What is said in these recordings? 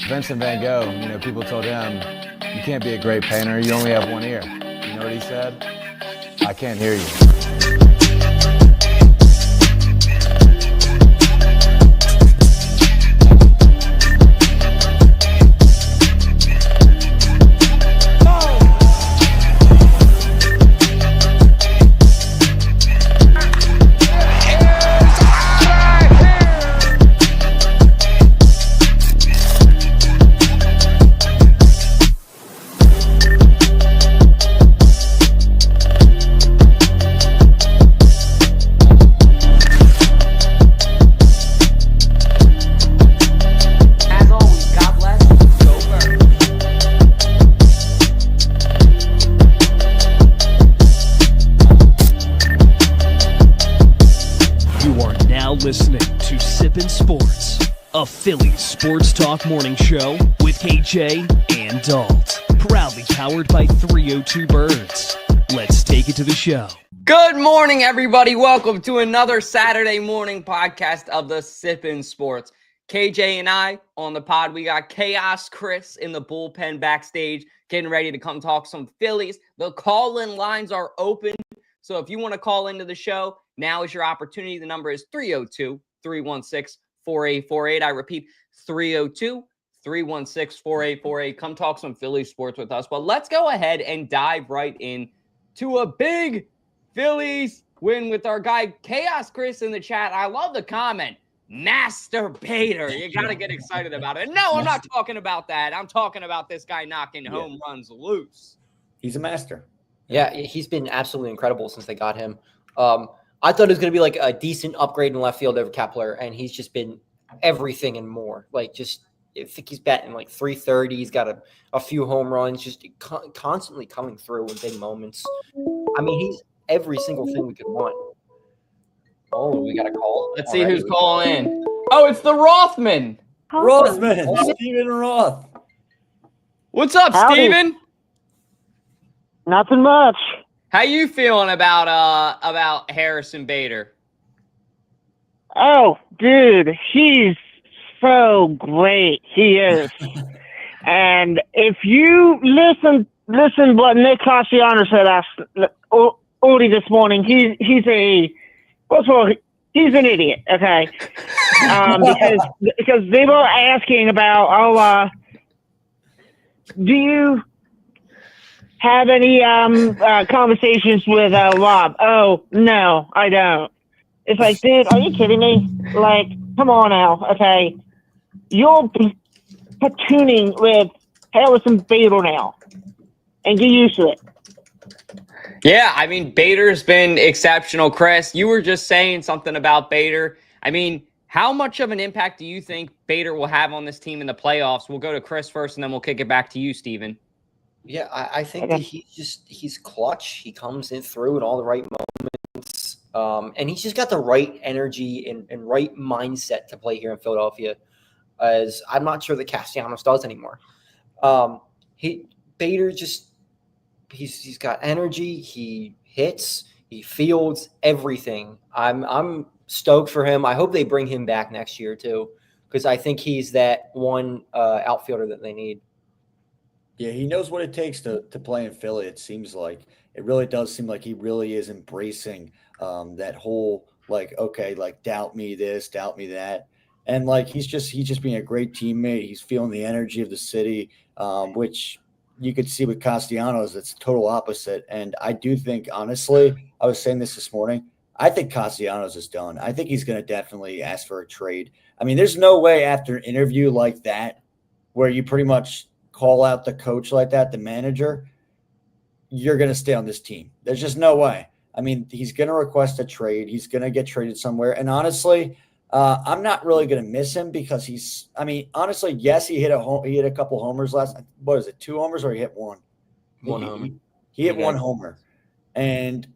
Vincent Van Gogh, people told him, you can't be a great painter, you only have one ear. You know what he said? I can't hear you. Listening to Sippin' Sports, a Phillies sports talk morning show with KJ and Dalt. Proudly powered by 302 Birds. Let's take it to the show. Good morning, everybody. Welcome to another Saturday morning podcast of the Sippin' Sports. KJ and I on the pod. We got Chaos Chris in the bullpen backstage, getting ready to come talk some Phillies. The call-in lines are open. So if you want to call into the show, now is your opportunity. The number is 302-316-4848. I repeat, 302-316-4848. Come talk some Philly sports with us. But let's go ahead and dive right in to a big Phillies win with our guy Chaos Chris in the chat. I love the comment, masturbator. You got to get excited about it. No, I'm not talking about that. I'm talking about this guy knocking home runs loose. He's a master. Yeah, he's been absolutely incredible since they got him. I thought it was going to be like a decent upgrade in left field over Kepler, and he's just been everything and more. Like, just I think he's batting like 330. He's got a few home runs, just constantly coming through in big moments. I mean, he's every single thing we could want. Oh, we got a call. Let's see who's calling in. Oh, it's the Rothman. Stephen Roth. What's up, Howdy. Steven? Nothing much. How you feeling about Harrison Bader? Oh, dude, he's so great. He is. And if you listen what Nick Castellanos said early this morning, he's an idiot, okay? Because they were asking about, do you have any conversations with Rob? Oh, no, I don't. It's like, dude, are you kidding me? Like, come on now, okay? You're platooning with Harrison Bader now, and get used to it. Yeah, I mean, Bader's been exceptional. Chris, you were just saying something about Bader. I mean, how much of an impact do you think Bader will have on this team in the playoffs? We'll go to Chris first, and then we'll kick it back to you, Steven. Yeah, I think that he's clutch. He comes in through in all the right moments. And he's just got the right energy and right mindset to play here in Philadelphia, as I'm not sure that Castellanos does anymore. Bader just he's got energy, he hits, he fields everything. I'm stoked for him. I hope they bring him back next year too, because I think he's that one outfielder that they need. Yeah, he knows what it takes to play in Philly. It seems like it really does seem like he really is embracing that whole doubt me this, doubt me that, and like he's just being a great teammate. He's feeling the energy of the city, which you could see with Castellanos. It's total opposite. And I do think, honestly, I was saying this morning, I think Castellanos is done. I think he's going to definitely ask for a trade. I mean, there's no way after an interview like that where you pretty much call out the coach like that, the manager, you're going to stay on this team. There's just no way. I mean, he's going to request a trade. He's going to get traded somewhere. And honestly, I'm not really going to miss him because honestly, yes, he hit a couple homers last. What is it? 2 homers or he hit one? One homer. He hit one homer. And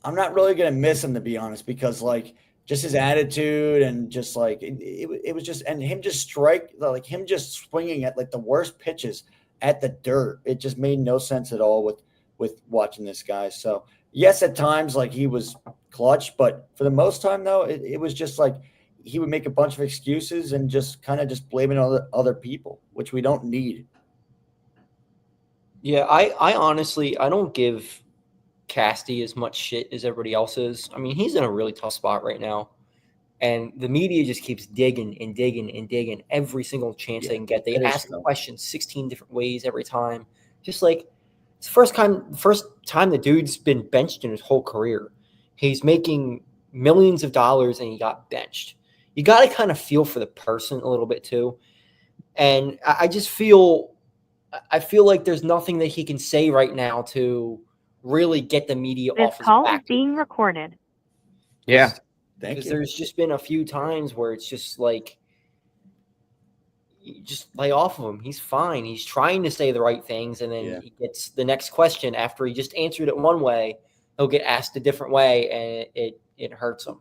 I'm not really going to miss him, to be honest, because like just his attitude and just like it was just, and him just swinging at like the worst pitches at the dirt. It just made no sense at all with watching this guy. So yes, at times like he was clutch, but for the most time though, it was just like he would make a bunch of excuses and just kind of just blame it on other people, which we don't need. Yeah, I honestly I don't give Casty as much shit as everybody else is. I mean, he's in a really tough spot right now. And the media just keeps digging and digging and digging every single chance they can get. They ask the question 16 different ways every time. Just like it's the first time the dude's been benched in his whole career. He's making millions of dollars and he got benched. You got to kind of feel for the person a little bit too. And I feel like there's nothing that he can say right now to really get the media This off his call back. is being recorded. Yeah. Because there's just been a few times where it's just like, you just lay off of him. He's fine. He's trying to say the right things. And then he gets the next question after he just answered it one way, he'll get asked a different way and it hurts him.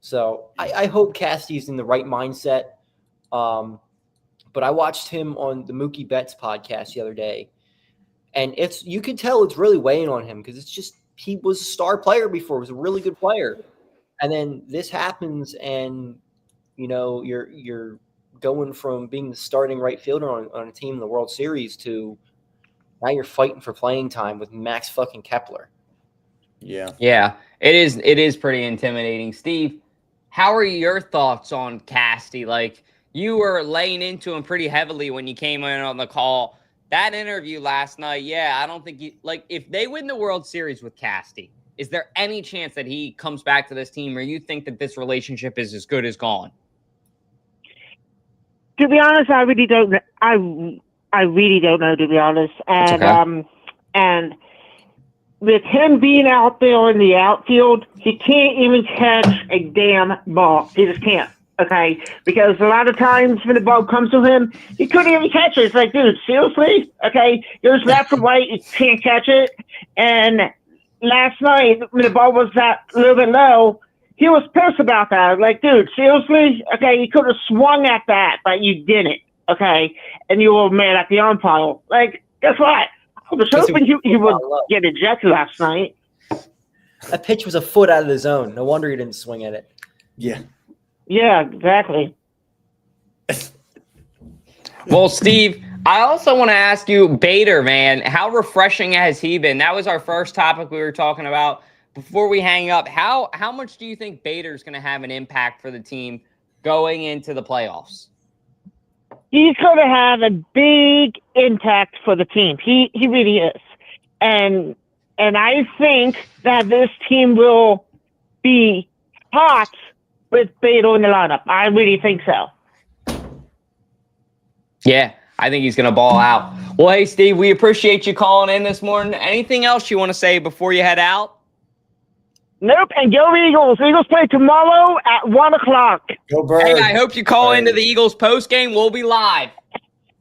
So I hope Casty's in the right mindset. But I watched him on the Mookie Betts podcast the other day. And you can tell it's really weighing on him because it's just he was a star player before. He was a really good player. And then this happens, and you're going from being the starting right fielder on a team in the World Series to now you're fighting for playing time with Max fucking Kepler. Yeah, it is pretty intimidating. Steve, how are your thoughts on Casty? Like, you were laying into him pretty heavily when you came in on the call. That interview last night, I don't think if they win the World Series with Casty, is there any chance that he comes back to this team, or you think that this relationship is as good as gone? To be honest, I really don't. I really don't know, to be honest. And okay. And with him being out there in the outfield, he can't even catch a damn ball. He just can't. Okay, because a lot of times when the ball comes to him, he couldn't even catch it. It's like, dude, seriously? Okay, goes left and right, you can't catch it. And last night, when the ball was that a little bit low, he was pissed about that. Like, dude, seriously? Okay, you could have swung at that, but you didn't. Okay, and you were mad at the umpire. Like, guess what? I was hoping he would get ejected last night. That pitch was a foot out of the zone. No wonder he didn't swing at it. Yeah. Yeah, exactly. Well, Steve, I also want to ask you, Bader, man, how refreshing has he been? That was our first topic we were talking about. Before we hang up, how much do you think Bader's going to have an impact for the team going into the playoffs? He's going to have a big impact for the team. He really is. And I think that this team will be hot with Bader in the lineup. I really think so. Yeah, I think he's going to ball out. Well, hey, Steve, we appreciate you calling in this morning. Anything else you want to say before you head out? Nope, and go Eagles. Eagles play tomorrow at 1 o'clock. Go Birds. Hey, I hope you call into the Eagles postgame. We'll be live.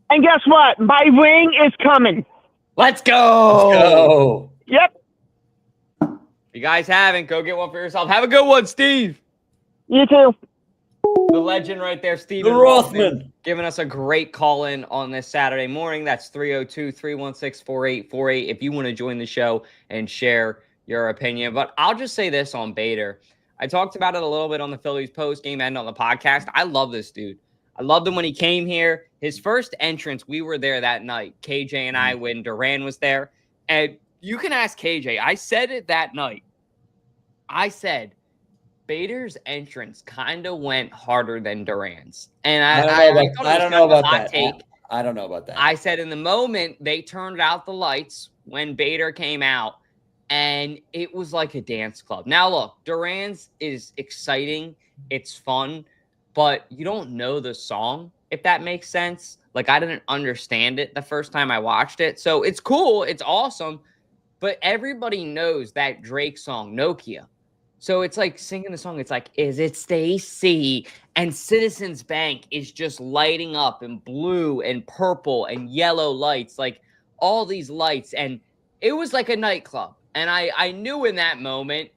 And guess what? My ring is coming. Let's go. Let's go. Yep. If you guys haven't, go get one for yourself. Have a good one, Steve. You too. The legend right there, Steven The Rothman. giving us a great call-in on this Saturday morning. That's 302-316-4848 if you want to join the show and share your opinion. But I'll just say this on Bader. I talked about it a little bit on the Phillies post-game and on the podcast. I love this dude. I loved him when he came here. His first entrance, we were there that night, KJ and I, when Duran was there. And you can ask KJ. I said it that night. I said, Bader's entrance kind of went harder than Duran's. And I don't know about that. I don't know about that. I said in the moment, they turned out the lights when Bader came out, and it was like a dance club. Now, look, Duran's is exciting. It's fun, but you don't know the song, if that makes sense. Like, I didn't understand it the first time I watched it. So it's cool. It's awesome. But everybody knows that Drake song, Nokia. So it's like singing the song. It's like, is it Stacy? And Citizens Bank is just lighting up in blue and purple and yellow lights, like all these lights. And it was like a nightclub. And I knew in that moment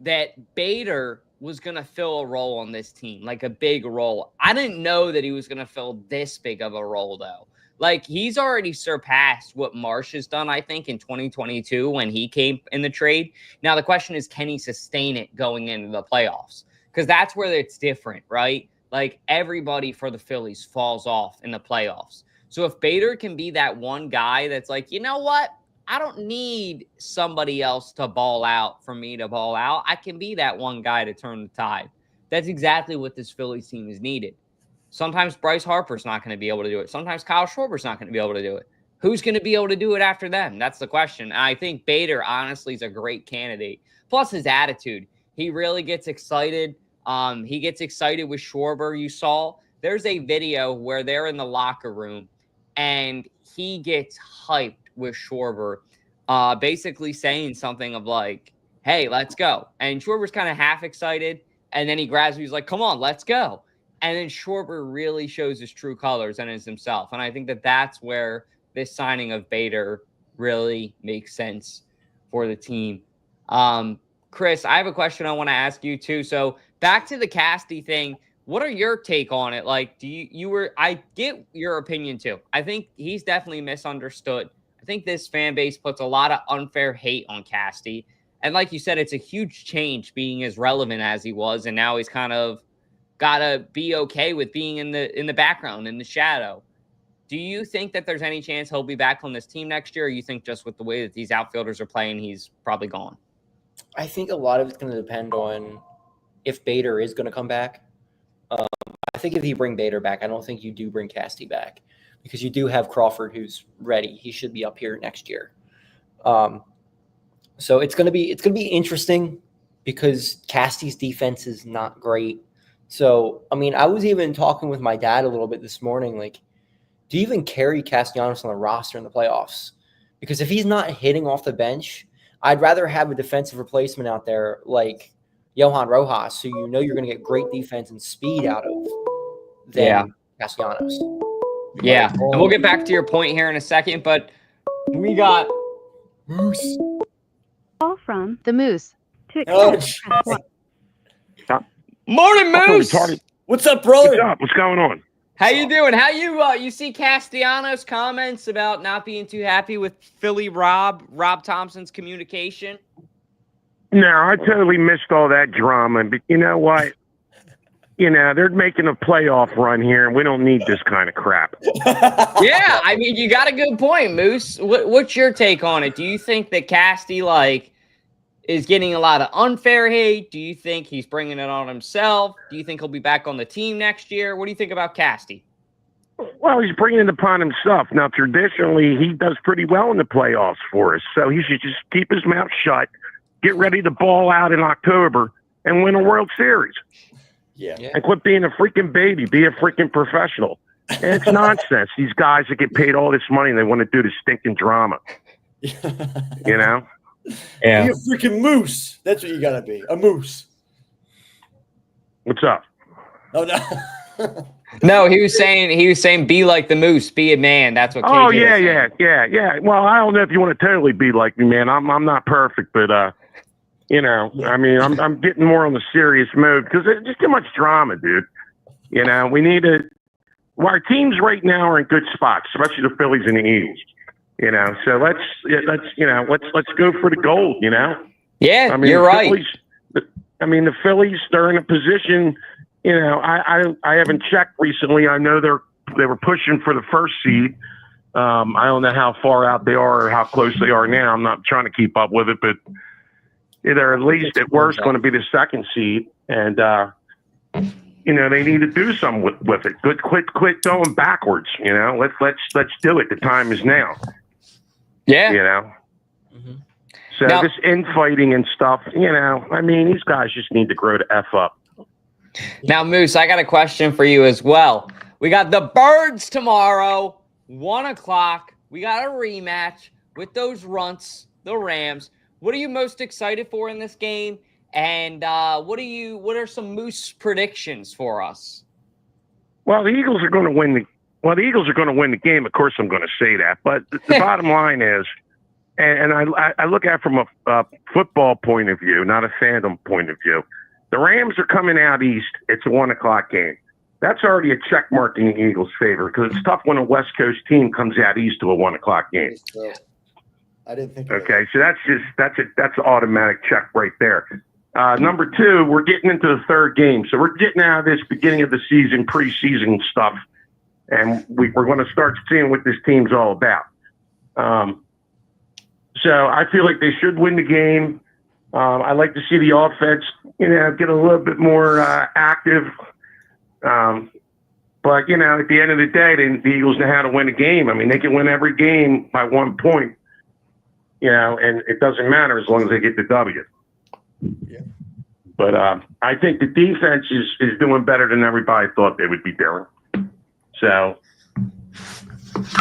that Bader was going to fill a role on this team, like a big role. I didn't know that he was going to fill this big of a role, though. Like, he's already surpassed what Marsh has done, I think, in 2022 when he came in the trade. Now, the question is, can he sustain it going into the playoffs? because that's where it's different, right? Like everybody for the Phillies falls off in the playoffs. So if Bader can be that one guy that's like, you know what? I don't need somebody else to ball out for me to ball out. I can be that one guy to turn the tide. That's exactly what this Phillies team is needed. Sometimes Bryce Harper's not going to be able to do it. Sometimes Kyle Schwarber's not going to be able to do it. Who's going to be able to do it after them? That's the question. And I think Bader, honestly, is a great candidate. Plus his attitude. He really gets excited. He gets excited with Schwarber. You saw there's a video where they're in the locker room and he gets hyped with Schwarber, basically saying something of like, hey, let's go. And Schwarber's kind of half excited. And then he grabs me. He's like, come on, let's go. And then Schwarber really shows his true colors and is himself. And I think that that's where this signing of Bader really makes sense for the team. Chris, I have a question I want to ask you too. So back to the Casty thing. What are your take on it? Like, I get your opinion too. I think he's definitely misunderstood. I think this fan base puts a lot of unfair hate on Casty. And like you said, it's a huge change being as relevant as he was. And now he's kind of got to be okay with being in the background, in the shadow. Do you think that there's any chance he'll be back on this team next year? Or you think just with the way that these outfielders are playing, he's probably gone? I think a lot of it's going to depend on if Bader is going to come back. I think if you bring Bader back, I don't think you do bring Casty back because you do have Crawford who's ready. He should be up here next year. So it's going to be interesting because Casty's defense is not great. So, I mean, I was even talking with my dad a little bit this morning, like, do you even carry Castellanos on the roster in the playoffs? Because if he's not hitting off the bench, I'd rather have a defensive replacement out there like Johan Rojas, so you know you're going to get great defense and speed out of than Castellanos. Yeah, and we'll get back to your point here in a second, but we got Moose. Call from the Moose. Morning, Moose. What's up, brother? What's up? What's going on? How you doing? How you see Castellanos' comments about not being too happy with Philly Rob Thompson's communication? No, I totally missed all that drama. But you know what? You know, they're making a playoff run here, and we don't need this kind of crap. Yeah, I mean, you got a good point, Moose. What's your take on it? Do you think that Casty, is getting a lot of unfair hate? Do you think he's bringing it on himself? Do you think he'll be back on the team next year? What do you think about Casty? Well, he's bringing it upon himself. Now, traditionally, he does pretty well in the playoffs for us, so he should just keep his mouth shut, get ready to ball out in October, and win a World Series. Yeah. And quit being a freaking baby. Be a freaking professional. And it's nonsense. These guys that get paid all this money and they want to do the stinking drama. You know? Yeah. Be a freaking moose. That's what you gotta be. A moose. What's up? Oh no. No, he was saying be like the Moose, be a man. That's what KJ was saying. Yeah. Well, I don't know if you want to totally be like me, man. I'm not perfect, but you know, I mean, I'm getting more on the serious mode because there's just too much drama, dude. You know, we need to. Well, our teams right now are in good spots, especially the Phillies and the Eagles. You know, so let's go for the gold. You know. Yeah, I mean, you're right. The Phillies, they're in a position. You know, I haven't checked recently. I know they were pushing for the first seed. I don't know how far out they are or how close they are now. I'm not trying to keep up with it, but they're at least at worst going to be the second seed. And, you know, they need to do something with it. Quit going backwards. You know, let's do it. The time is now. Yeah. You know. Mm-hmm. So now, this infighting and stuff, you know, I mean, these guys just need to grow the F up. Now, Moose, I got a question for you as well. We got the Birds tomorrow, 1:00. We got a rematch with those runts, the Rams. What are you most excited for in this game? And what are some Moose predictions for us? Well, the Eagles are going to win the game. Of course, I'm going to say that. But the bottom line is, and I look at it from a football point of view, not a fandom point of view. The Rams are coming out east. It's a 1:00 game. That's already a check mark in the Eagles' favor because it's tough when a West Coast team comes out east to a 1:00 game. I didn't think. Okay, so that's an automatic check right there. Number two, we're getting into the third game. So we're getting out of this beginning of the season, preseason stuff. And we're going to start seeing what this team's all about. So I feel like they should win the game. I like to see the offense, get a little bit more active. But, at the end of the day, the Eagles know how to win a game. I mean, they can win every game by 1 point, and it doesn't matter as long as they get the W. Yeah. But I think the defense is doing better than everybody thought they would be doing. So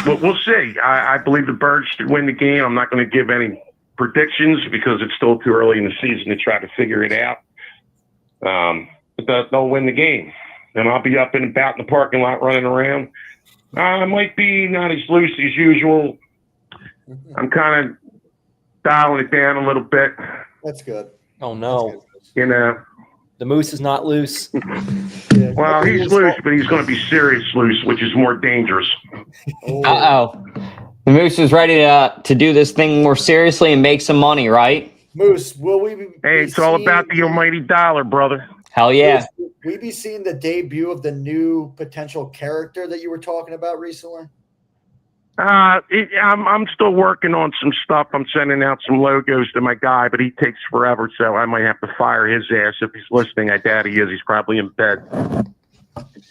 we'll see. I believe the Birds should win the game. I'm not going to give any predictions because it's still too early in the season to try to figure it out. But they'll win the game. And I'll be up and about in the parking lot running around. I might be not as loose as usual. I'm kind of dialing it down a little bit. That's good. Oh, no. The Moose is not loose. Yeah. Well, he's loose, but he's going to be serious loose, which is more dangerous. Uh-oh. The Moose is ready to do this thing more seriously and make some money, right? Moose, will we be Hey, it's all about the almighty dollar, brother. Hell yeah. Moose, will we be seeing the debut of the new potential character that you were talking about recently? I'm still working on some stuff. I'm sending out some logos to my guy, but he takes forever, so I might have to fire his ass if he's listening. I doubt he is. He's probably in bed.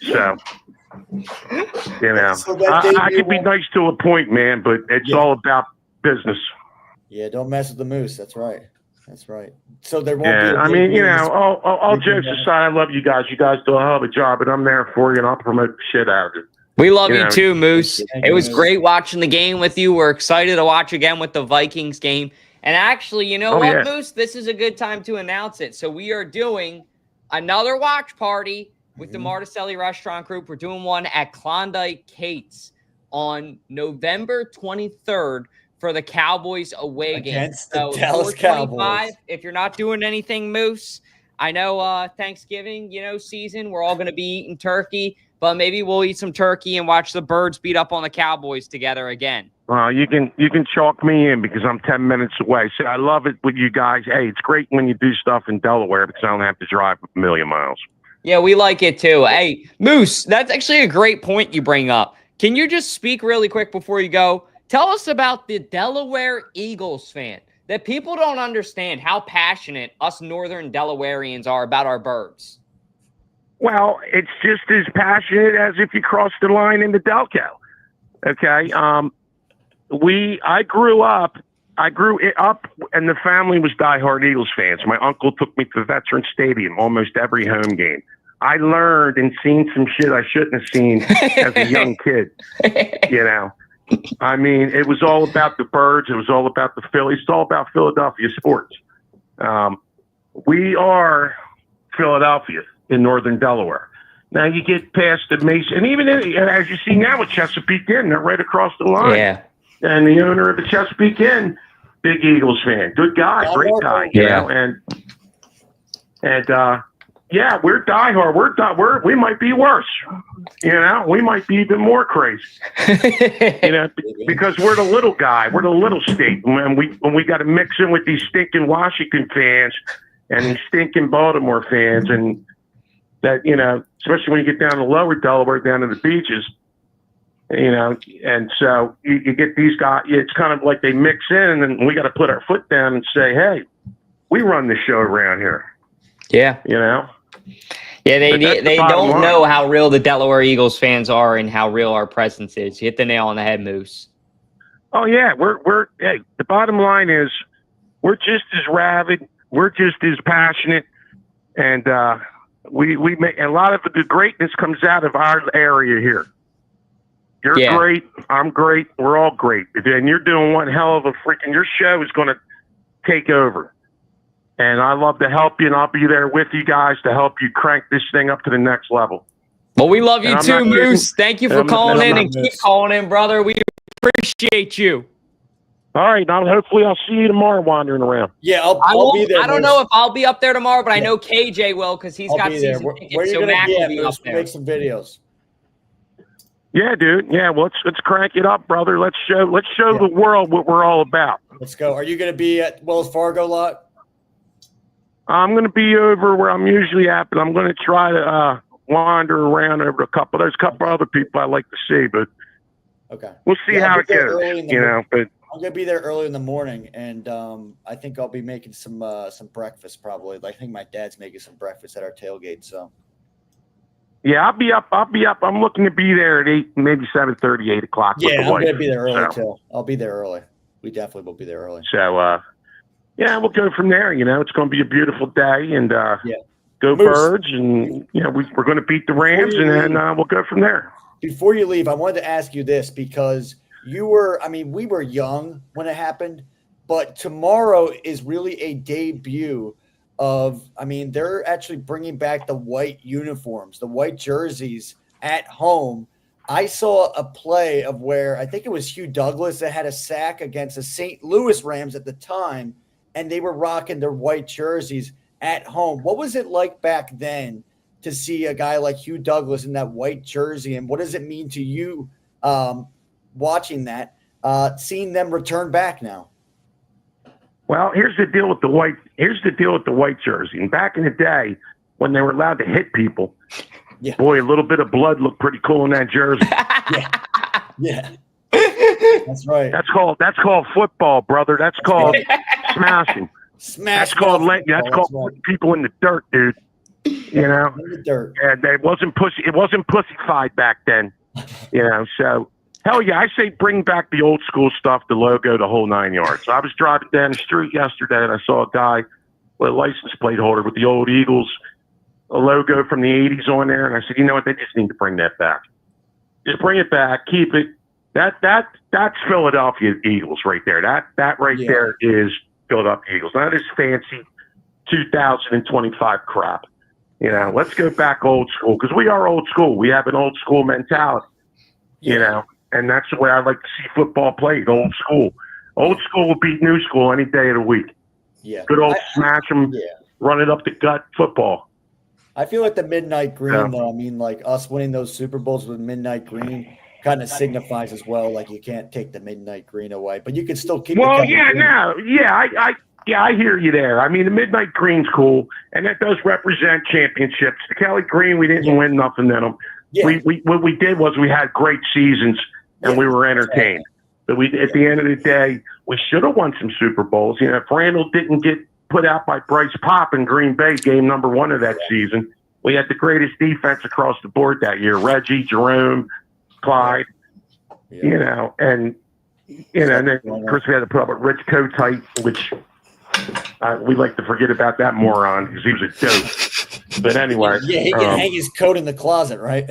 So, I can be nice to a point, man, but it's all about business. Yeah, don't mess with the Moose. That's right. That's right. So there won't be. I mean, all jokes aside, I love you guys. You guys do a hell of a job, and I'm there for you, and I'll promote the shit out of it. We love you too, Moose. It was great watching the game with you. We're excited to watch again with the Vikings game. And actually, Moose? This is a good time to announce it. So we are doing another watch party with the Marticelli Restaurant Group. We're doing one at Klondike Kate's on November 23rd for the Cowboys away game. Against the Dallas Cowboys. If you're not doing anything, Moose, I know Thanksgiving, season, we're all going to be eating turkey. But maybe we'll eat some turkey and watch the Birds beat up on the Cowboys together again. Well, you can chalk me in because I'm 10 minutes away. So I love it with you guys. Hey, it's great when you do stuff in Delaware because I don't have to drive a million miles. Yeah, we like it too. Hey, Moose, that's actually a great point you bring up. Can you just speak really quick before you go? Tell us about the Delaware Eagles fan. That people don't understand how passionate us Northern Delawareans are about our Birds. Well, it's just as passionate as if you crossed the line into Delco. Okay. I grew up, and the family was diehard Eagles fans. My uncle took me to Veterans Stadium almost every home game. I learned and seen some shit I shouldn't have seen as a young kid. I mean, it was all about the Birds. It was all about the Phillies. It's all about Philadelphia sports. We are Philadelphia in Northern Delaware. Now you get past the Mason, and even as you see now with Chesapeake Inn, they're right across the line. Yeah. And the owner of the Chesapeake Inn, big Eagles fan, good guy, great guy. Yeah, we're diehard. We might be worse. We might be even more crazy. Because we're the little guy, we're the little state, and we got to mix in with these stinking Washington fans and these stinking Baltimore fans, and that especially when you get down to lower Delaware, down to the beaches, and so you get these guys. It's kind of like they mix in, and we got to put our foot down and say, "Hey, we run the show around here." Yeah, Yeah, they don't know how real the Delaware Eagles fans are and how real our presence is. You hit the nail on the head, Moose. Oh yeah, hey, the bottom line is we're just as rabid, we're just as passionate, and we make a lot of the greatness comes out of our area here. You're great, I'm great, we're all great, and you're doing one hell of a freaking. Your show is going to take over, and I love to help you, and I'll be there with you guys to help you crank this thing up to the next level. Well, we love you too, Moose. Thank you for calling in and keep calling in, brother. We appreciate you. All right, now hopefully I'll see you tomorrow wandering around. Yeah, I'll be there. I don't know if I'll be up there tomorrow, but I know KJ will because he's got season tickets. Where are you so gonna Mac be will at, be Moose? up there. Make some videos. Yeah, dude. Yeah, well, let's crank it up, brother. Let's show the world what we're all about. Let's go. Are you going to be at Wells Fargo lot? I'm going to be over where I'm usually at, but I'm going to try to wander around over there's a couple other people I like to see, but Okay. we'll see Yeah, how I'll it be there goes, early in the you know, morning. but I'm gonna be there early in the morning, and I think I'll be making some breakfast probably. I think my dad's making some breakfast at our tailgate. So yeah, I'll be up. I'm looking to be there at 8, maybe 7:30, 8 o'clock with yeah, the I'm wife. gonna be there early So- too. I'll be there early. We definitely will be there early. So, yeah, we'll go from there. You know, it's going to be a beautiful day, and Yeah. go Moose, Birds, and you know we're going to beat the Rams, you and then leave- we'll go from there. Before you leave, I wanted to ask you this because we were young when it happened, but tomorrow is really a debut of, they're actually bringing back the white uniforms, the white jerseys at home. I saw a play of where I think it was Hugh Douglas that had a sack against the St. Louis Rams at the time, and they were rocking their white jerseys at home. What was it like back then to see a guy like Hugh Douglas in that white jersey, and what does it mean to you watching that, seeing them return back now? Well, here's the deal with the white. Here's the deal with the white jersey. And back in the day, when they were allowed to hit people, Yeah. boy, a little bit of blood looked pretty cool in that jersey. Yeah. That's right. That's called football, brother. That's called smashing. Smash. That's called football, called right. putting people in the dirt, dude. You know, In the dirt. and it wasn't pussyfied back then. You know, so hell yeah, I say bring back the old school stuff, the logo, the whole 9 yards. So I was driving down the street yesterday, and I saw a guy with a license plate holder with the old Eagles, a logo from the 80s on there, and I said, you know what, they just need to bring that back. Just bring it back, keep it. That's Philadelphia Eagles right there. That right Yeah. there is Philadelphia Eagles. Not this fancy 2025 crap. You know, let's go back old school, because we are old school. We have an old school mentality, you know, and that's the way I like to see football played, old school. Old school will beat new school any day of the week. Yeah. Good old smash them, run it up the gut football. I feel like the midnight green, Yeah. though. I mean, like us winning those Super Bowls with midnight green kind of signifies as well. Like you can't take the midnight green away, but you can still keep. Well, the yeah, green. no, yeah, I hear you there. I mean, the midnight green's cool, and that does represent championships. The Kelly Green, we didn't win nothing in them. Yeah. We what we did was we had great seasons, and we were entertained. But at the end of the day, we should have won some Super Bowls. You know, if Randall didn't get put out by Bryce Pop in Green Bay, game number 1 of that season, we had the greatest defense across the board that year. Reggie, Jerome, Clyde, you know, and then of course we had to put up with Rich Kotite, which we like to forget about that moron because he was a dope. But anyway, Yeah, he can hang his coat in the closet, right?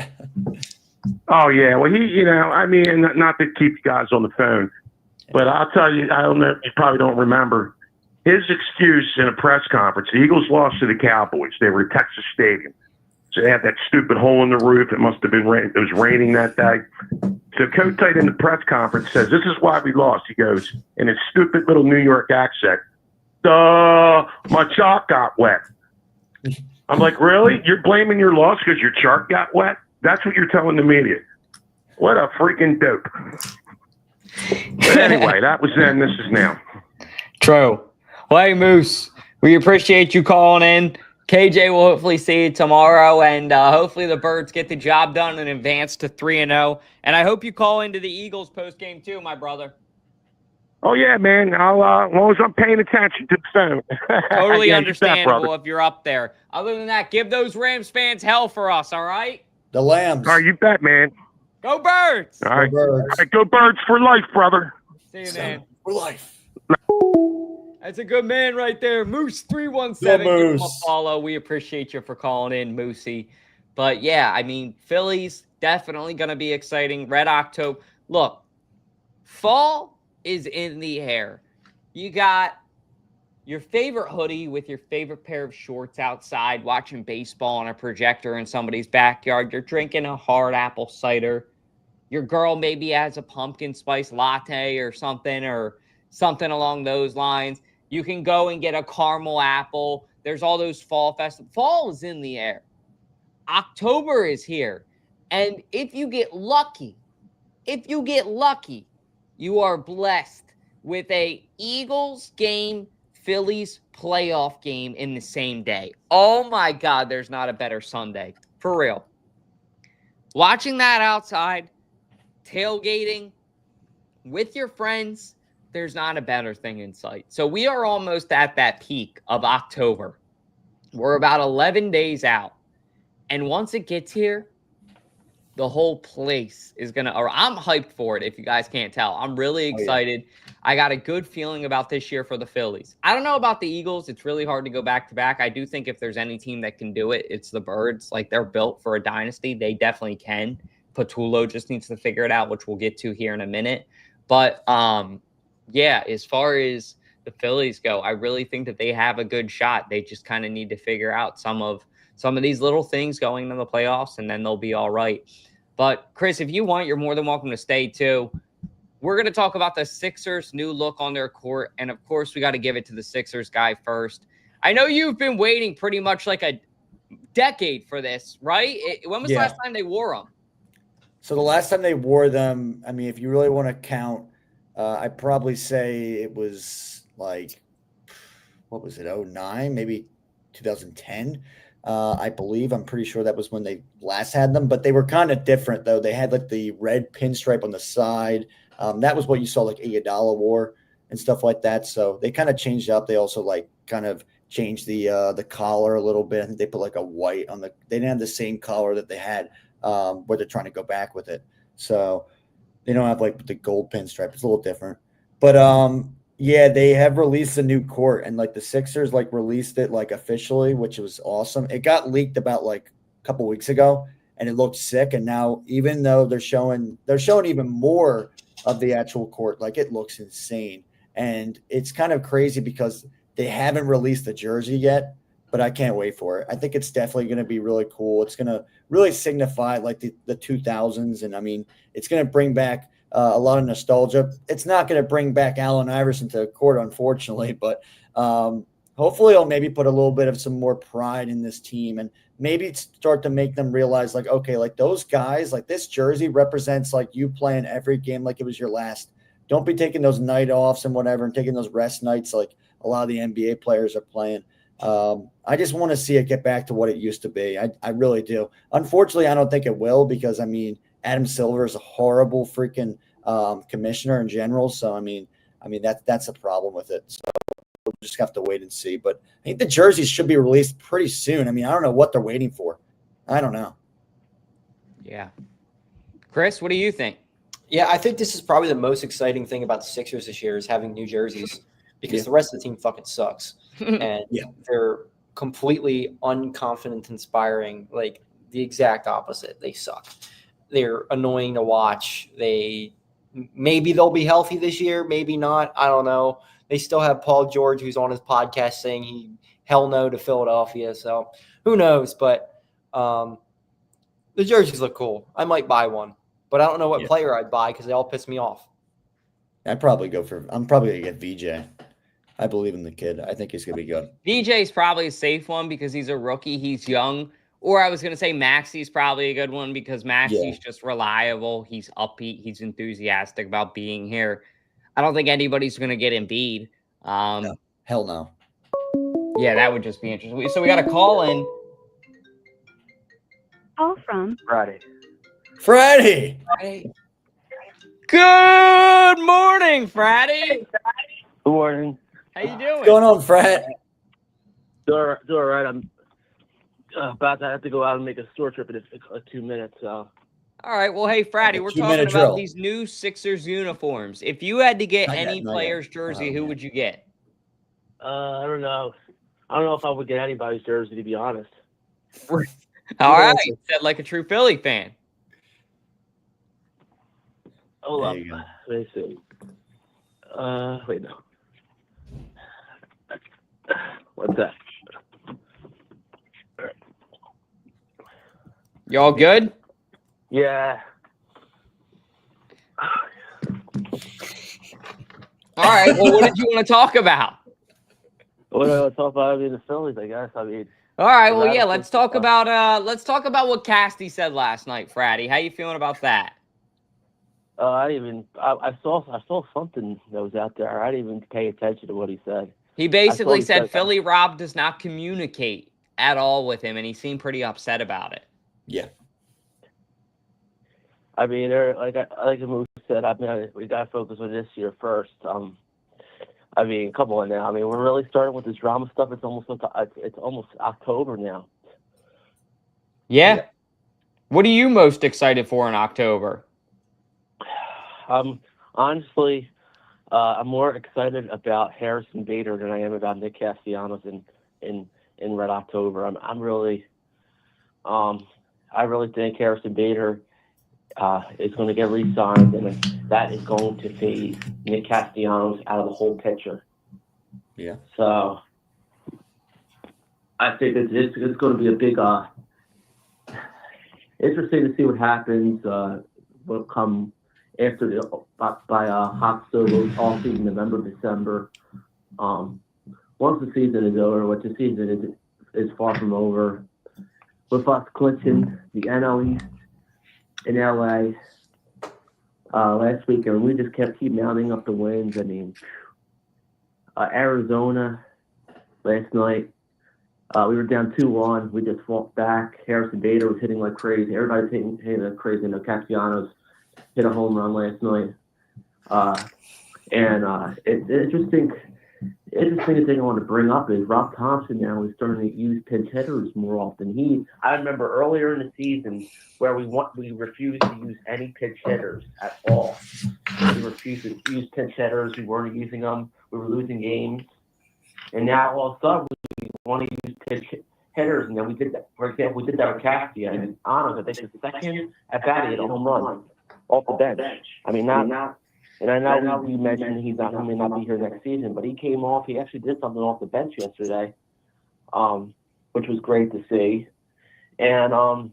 Oh yeah, well I mean, not to keep you guys on the phone, but I'll tell you, I don't know, you probably don't remember his excuse in a press conference. The Eagles lost to the Cowboys. They were at Texas Stadium, so they had that stupid hole in the roof. It must have been rain. It was raining that day. So Kotite in the press conference says, "This is why we lost." He goes in his stupid little New York accent, my chalk got wet." I'm like, really? You're blaming your loss because your chalk got wet? That's what you're telling the media. What a freaking dope. But anyway, that was then. This is now. True. Well, hey, Moose, we appreciate you calling in. KJ will hopefully see you tomorrow, and hopefully the Birds get the job done and advance to 3-0. And I hope you call into the Eagles postgame too, my brother. Oh yeah, man. I'll as long as I'm paying attention to the phone. Totally Yeah, understandable you bet, if you're up there. Other than that, give those Rams fans hell for us, all right? The Lambs. All right, you bet, man. Go Birds! All right. Birds. All right, go Birds for life, brother. See you, man. For life. That's a good man right there. Moose317. Give him a Moose. follow. We appreciate you for calling in, Moosey. But yeah, I mean, Phillies definitely going to be exciting. Red October. Look, fall is in the air. You got your favorite hoodie with your favorite pair of shorts outside watching baseball on a projector in somebody's backyard. You're drinking a hard apple cider. Your girl maybe has a pumpkin spice latte or something along those lines. You can go and get a caramel apple. There's all those fall festivals. Fall is in the air. October is here. And if you get lucky, you are blessed with a Eagles game Phillies playoff game in the same day. Oh my God, there's not a better Sunday. For real. Watching that outside, tailgating with your friends, there's not a better thing in sight. So we are almost at that peak of October. We're about 11 days out. And once it gets here, the whole place is going to, or I'm hyped for it if you guys can't tell. I'm really excited. I got a good feeling about this year for the Phillies. I don't know about the Eagles. It's really hard to go back to back. I do think if there's any team that can do it, it's the Birds. Like, they're built for a dynasty. They definitely can. Patullo just needs to figure it out, which we'll get to here in a minute. But yeah, as far as the Phillies go, I really think that they have a good shot. They just kind of need to figure out some of these little things going into the playoffs, and then they'll be all right. But Chris, if you want, you're more than welcome to stay too. We're going to talk about the Sixers' new look on their court. And of course, we got to give it to the Sixers guy first. I know you've been waiting pretty much like a decade for this, right? When was the last time they wore them? So the last time they wore them, I mean, if you really want to count, I'd probably say it was like, what was it, 09, maybe 2010. I believe. I'm pretty sure that was when they last had them, but they were kind of different though. They had like the red pinstripe on the side. That was what you saw like Iguodala wore and stuff like that. So they kind of changed up. They also like kind of changed the collar a little bit. I think they put like a white on they didn't have the same collar that they had where they're trying to go back with it. So they don't have like the gold pinstripe. It's a little different, but yeah, they have released a new court, and like the Sixers like released it like officially, which was awesome. It got leaked about like a couple weeks ago, and it looked sick. And now, even though they're showing even more of the actual court, like it looks insane. And it's kind of crazy because they haven't released the jersey yet, but I can't wait for it. I think it's definitely going to be really cool. It's going to really signify like the 2000s, and I mean, it's going to bring back a lot of nostalgia. It's not going to bring back Allen Iverson to the court, unfortunately, but hopefully it'll maybe put a little bit of some more pride in this team, and maybe start to make them realize like, okay, like those guys, like this jersey represents like you playing every game like it was your last. Don't be taking those night offs and whatever and taking those rest nights like a lot of the NBA players are playing. I just want to see it get back to what it used to be. I really do. Unfortunately, I don't think it will, because I mean, Adam Silver is a horrible freaking commissioner in general. So I mean that's a problem with it. So we'll just have to wait and see. But I think the jerseys should be released pretty soon. I mean, I don't know what they're waiting for. I don't know. Yeah, Chris, what do you think? Yeah, I think this is probably the most exciting thing about the Sixers this year is having new jerseys, because the rest of the team fucking sucks. And they're completely unconfident inspiring, like the exact opposite. They suck. They're annoying to watch. Maybe they'll be healthy this year, maybe not. I don't know. They still have Paul George, who's on his podcast saying hell no to Philadelphia. So who knows? But the jerseys look cool. I might buy one, but I don't know what player I'd buy because they all piss me off. I'm probably going to get VJ. I believe in the kid. I think he's going to be good. VJ's probably a safe one because he's a rookie. He's young. Or I was going to say Maxi's probably a good one because Maxi's just reliable. He's upbeat. He's enthusiastic about being here. I don't think anybody's going to get Embiid. No. Hell no. Yeah, that would just be interesting. So we got a call in. Call from Freddie. Good morning, Freddie. Good morning. How you doing? What's going on, Fred? Doing all right. I'm about to have to go out and make a store trip in 2 minutes. So. All right. Well, hey, Friday, we're talking about these new Sixers uniforms. If you had to get any player's jersey, who would you get? I don't know. I don't know if I would get anybody's jersey, to be honest. All right. Said like a true Philly fan. Hold up. Let me see. Wait, no. What's that? All right. You all good? Yeah. All right. Well, what did you want to talk about? What do I want to talk about? I mean, the Phillies, I guess. I mean. All right. Well, yeah. Let's talk about what Casty said last night, Fratty. How you feeling about that? I saw something that was out there. I didn't even pay attention to what he said. He basically he said said- Philly Rob does not communicate at all with him, and he seemed pretty upset about it. Yeah. I mean, like Moose said, I mean, we got to focus on this year first. I mean, come on now. I mean, we're really starting with this drama stuff. It's almost October now. Yeah. What are you most excited for in October? Honestly, I'm more excited about Harrison Bader than I am about Nick Castellanos in Red October. I really think Harrison Bader is going to get re-signed, and that is going to phase Nick Castellanos out of the whole picture. Yeah. So I think it's going to be a big, interesting to see what happens. Will come after by hot stove all season, November, December. Once the season is over, which the season is far from over, with us clinching the NL East in LA last weekend, we just keep mounting up the wins. I mean, Arizona last night, we were down 2-1. We just fought back. Harrison Bader was hitting like crazy. Everybody's hitting like crazy. You know, Castellanos hit a home run last night. It's interesting thing I want to bring up is Rob Thompson now is starting to use pinch hitters more often. I remember earlier in the season where we refused to use any pinch hitters at all. We refused to use pinch hitters. We weren't using them. We were losing games. And now all of a sudden we want to use pinch hitters. And then we did that. For example, we did that with Castia. And honestly, I think the second at bat he hit a home run off the bench. I mean, and I know we mentioned he may not be here next season, but he came off. He actually did something off the bench yesterday, which was great to see. And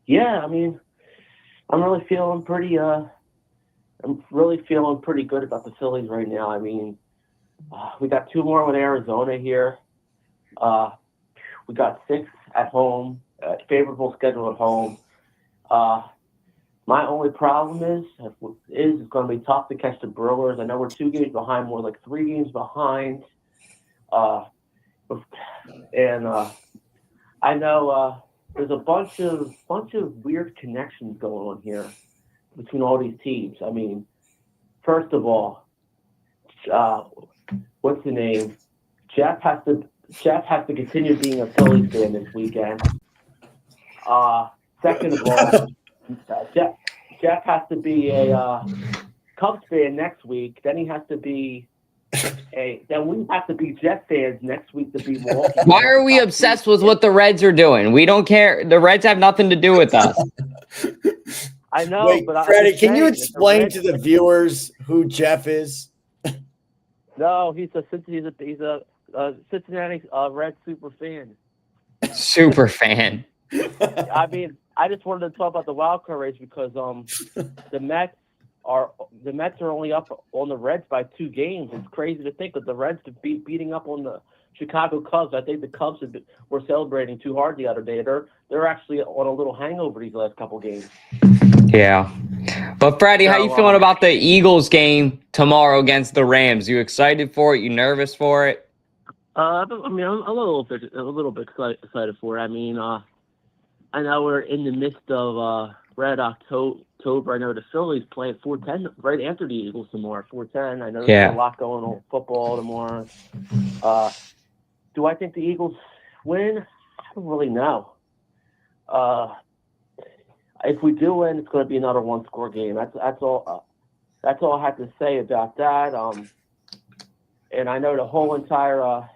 yeah, I mean, I'm really feeling pretty good about the Phillies right now. I mean, we got 2 more with Arizona here. We got 6 at home, favorable schedule at home. My only problem is it's going to be tough to catch the Brewers. I know we're 2 games behind, more like 3 games behind. And I know there's a bunch of weird connections going on here between all these teams. I mean, first of all, what's the name? Jeff has to continue being a Phillies fan this weekend. Second of all, Jeff has to be a Cubs fan next week. Then he has to be then we have to be Jet fans next week to be Milwaukee. Why are we obsessed with what the Reds are doing? We don't care. The Reds have nothing to do with us. I know, Wait, but Freddie, can you explain to the viewers who Jeff is? No, he's a Cincinnati Red super fan. Super fan. I mean, I just wanted to talk about the wild card race because the Mets are only up on the Reds by 2 games. It's crazy to think that the Reds could be beating up on the Chicago Cubs. I think the Cubs were celebrating too hard the other day. They're actually on a little hangover these last couple games. Yeah. But Freddie, how you feeling about the Eagles game tomorrow against the Rams? You excited for it? You nervous for it? I mean, I'm a little bit excited for it. I mean, I know we're in the midst of Red October. I know the Phillies play at 4:10 right after the Eagles tomorrow. 4:10. I know there's a lot going on with football tomorrow. Do I think the Eagles win? I don't really know. If we do win, it's going to be another 1-score game. That's all. That's all I have to say about that. And I know the whole entire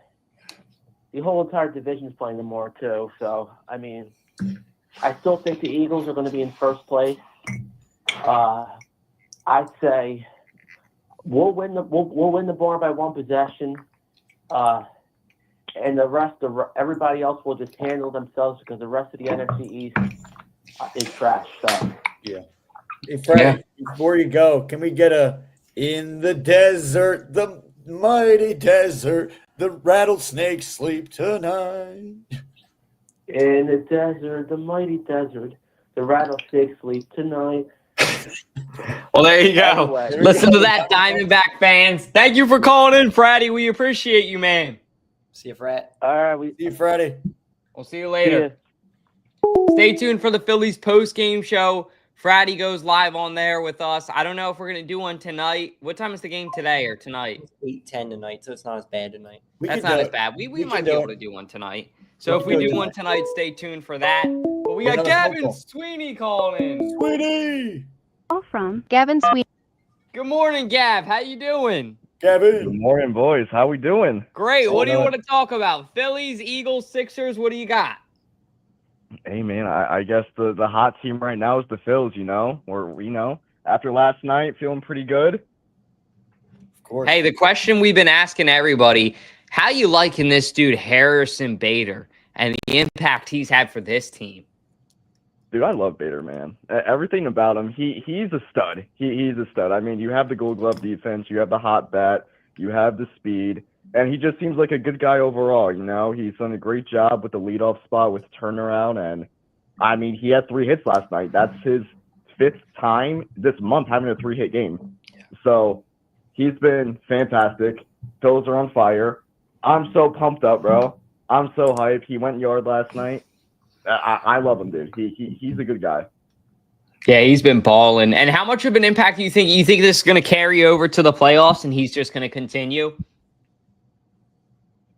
division is playing tomorrow too. So I mean, I still think the Eagles are going to be in first place. I'd say we'll win the ball by 1 possession, and the rest of everybody else will just handle themselves because the rest of the NFC East is trash. So yeah. Hey, Freddie, before you go, can we get a in the desert, the mighty desert, the rattlesnakes sleep tonight? In the desert, the mighty desert, the rattlesnakes sleep tonight. Well, there you go. Anyway. Listen to that, Diamondback fans. Thank you for calling in, Freddie. We appreciate you, man. See you, Frat. All right, we See you Friday. We'll see you later. Stay tuned for the Phillies post-game show. Fratty goes live on there with us. I don't know if we're going to do one tonight. What time is the game today or tonight? It's 8:10 tonight, so it's not as bad tonight. That's not as bad. We might be able to do one tonight. So if we do one tonight, stay tuned for that. But we got Another Gavin phone call. Sweeney calling in. Sweeney. Call from Gavin Sweet. Good morning, Gav. How you doing? Gavin. Good morning, boys. How we doing? Great. What do you want to talk about? Phillies, Eagles, Sixers. What do you got? Hey, man, I guess the hot team right now is the Phils, after last night, feeling pretty good. Of course. Hey, the question we've been asking everybody, how you liking this dude, Harrison Bader, and the impact he's had for this team? Dude, I love Bader, man. Everything about him, he's a stud. He's a stud. I mean, you have the Gold Glove defense, you have the hot bat, you have the speed, and he just seems like a good guy overall, He's done a great job with the leadoff spot with turnaround, and, I mean, he had 3 hits last night. That's his 5th time this month having a 3-hit game. So he's been fantastic. Phils are on fire. I'm so pumped up, bro. I'm so hyped. He went yard last night. I love him, dude. He's a good guy. Yeah, he's been balling. And how much of an impact do you think? You think this is going to carry over to the playoffs, and he's just going to continue?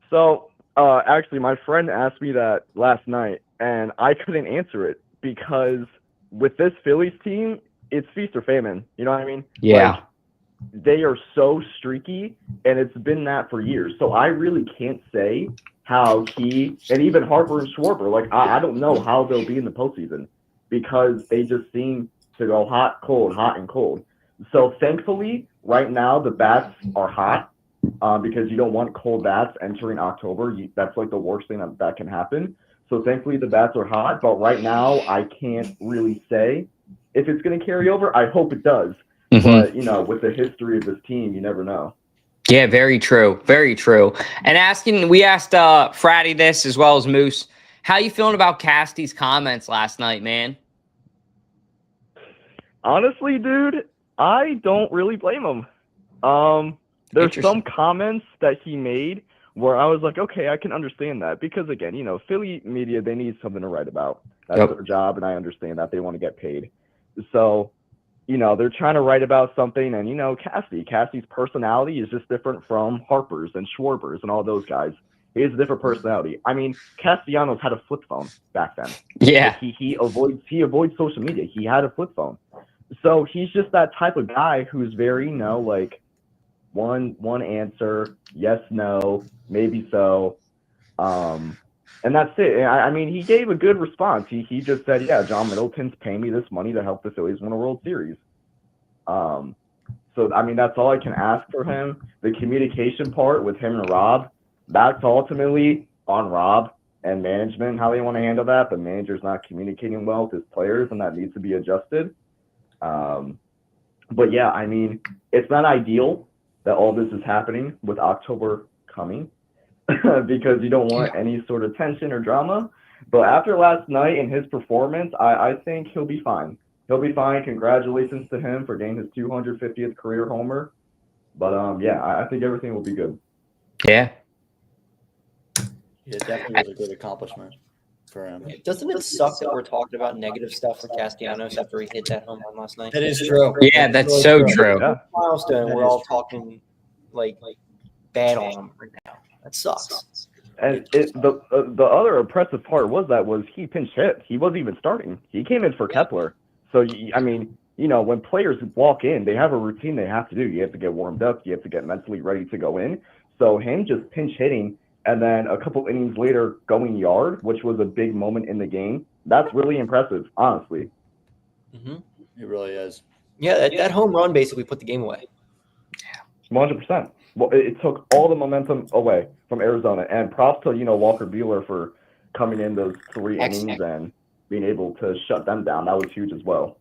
So, actually, my friend asked me that last night, and I couldn't answer it because with this Phillies team, it's feast or famine. You know what I mean? Yeah. Like, they are so streaky, and it's been that for years. So I really can't say how he, and even Harper and Schwarber, like, I don't know how they'll be in the postseason because they just seem to go hot, and cold. So thankfully, right now, the bats are hot because you don't want cold bats entering October. That's like the worst thing that can happen. So thankfully, the bats are hot. But right now, I can't really say if it's going to carry over. I hope it does. But, with the history of this team, you never know. Yeah, very true. Very true. And we asked Fratty this as well as Moose. How you feeling about Casty's comments last night, man? Honestly, dude, I don't really blame him. There's some comments that he made where I was like, okay, I can understand that. Because, again, Philly media, they need something to write about. That's their job, and I understand that. They want to get paid. So, they're trying to write about something, and, Casty's personality is just different from Harper's and Schwarber's and all those guys. He has a different personality. I mean, Castellanos had a flip phone back then. Yeah. Like he avoids social media. He had a flip phone. So he's just that type of guy who's very, like one answer, yes, no, maybe so. And that's it. I mean, he gave a good response. He just said, yeah, John Middleton's paying me this money to help the Phillies win a World Series. So, I mean, that's all I can ask for him. The communication part with him and Rob, that's ultimately on Rob and management, how they want to handle that. The manager's not communicating well with his players, and that needs to be adjusted. But, yeah, I mean, it's not ideal that all this is happening with October coming. Because you don't want any sort of tension or drama. But after last night and his performance, I think he'll be fine. He'll be fine. Congratulations to him for getting his 250th career homer. But, I think everything will be good. Yeah. Yeah, definitely was a good accomplishment for him. Doesn't it suck that we're talking about negative stuff for Castellanos after he hit that home run last night? That is true. Yeah, that's so true. Yeah. Milestone, we're all talking like bad on him right now. That sucks. And the other impressive part was he pinch hit. He wasn't even starting. He came in for Kepler. So, I mean, when players walk in, they have a routine they have to do. You have to get warmed up. You have to get mentally ready to go in. So him just pinch hitting and then a couple innings later going yard, which was a big moment in the game, that's really impressive, honestly. Mm-hmm. It really is. Yeah, that home run basically put the game away. 100%. Well, it took all the momentum away from Arizona. And props to, Walker Buehler for coming in those 3 innings and being able to shut them down. That was huge as well.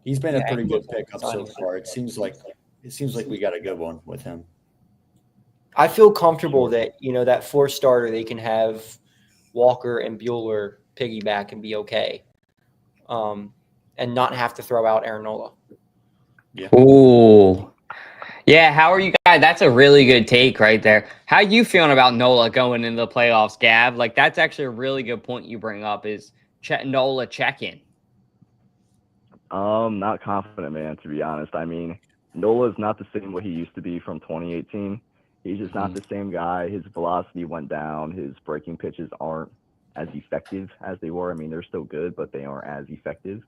He's been a pretty good pickup so far. It seems like we got a good one with him. I feel comfortable that, that 4th starter, they can have Walker and Buehler piggyback and be okay. and not have to throw out Aaron Nola. Ooh. Yeah, how are you guys? That's a really good take right there. How you feeling about Nola going into the playoffs, Gav? Like, that's actually a really good point you bring up is Nola check-in. Not confident, man, to be honest. I mean, Nola's not the same way he used to be from 2018. He's just not the same guy. His velocity went down. His breaking pitches aren't as effective as they were. I mean, they're still good, but they aren't as effective.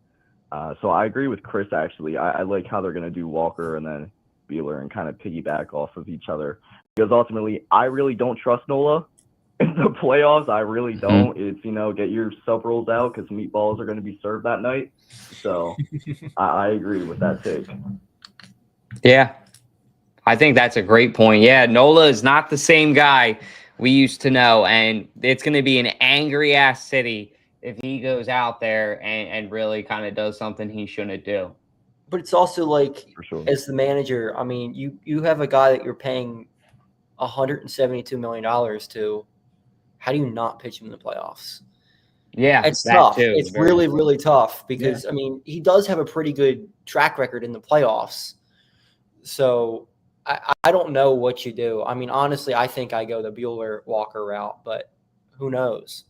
So I agree with Chris, actually. I like how they're going to do Walker and then Buehler and kind of piggyback off of each other. Because ultimately, I really don't trust Nola in the playoffs. I really don't. It's, get your sub rolls out because meatballs are going to be served that night. So I agree with that take. Yeah, I think that's a great point. Yeah, Nola is not the same guy we used to know, and it's going to be an angry-ass city if he goes out there and really kind of does something he shouldn't do. But it's also like, For sure. as the manager, I mean, you have a guy that you're paying $172 million to. How do you not pitch him in the playoffs? Yeah, it's that tough. too. It's really, really tough because, I mean, he does have a pretty good track record in the playoffs. So I don't know what you do. I mean, honestly, I think I go the Buehler Walker route, but who knows?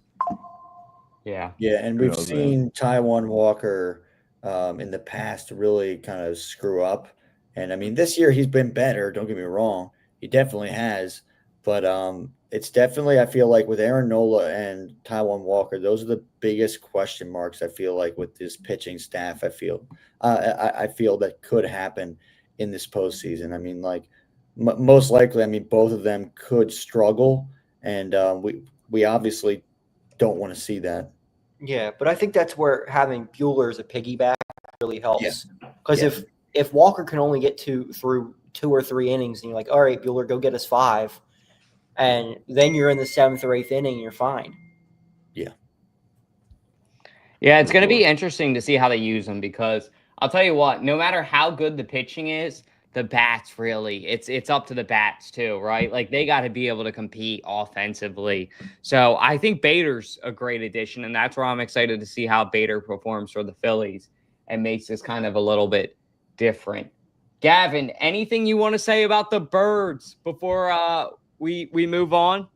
Yeah. Yeah, and we've seen Taijuan Walker in the past really kind of screw up. And I mean, this year he's been better. Don't get me wrong. He definitely has. But it's definitely, I feel like with Aaron Nola and Taijuan Walker, those are the biggest question marks, I feel like, with this pitching staff. I feel that could happen in this postseason. I mean, like, most likely, I mean, both of them could struggle. And we obviously don't want to see that. Yeah, but I think that's where having Buehler as a piggyback really helps. Because Yeah. if Walker can only get through 2 or 3 innings, and you're like, all right, Buehler, go get us 5, and then you're in the 7th or 8th inning, you're fine. Yeah, it's going to be interesting to see how they use him because I'll tell you what, no matter how good the pitching is, the bats really, it's up to the bats too, right? Like they got to be able to compete offensively. So I think Bader's a great addition, and that's where I'm excited to see how Bader performs for the Phillies and makes this kind of a little bit different. Gavin, anything you want to say about the Birds before we move on?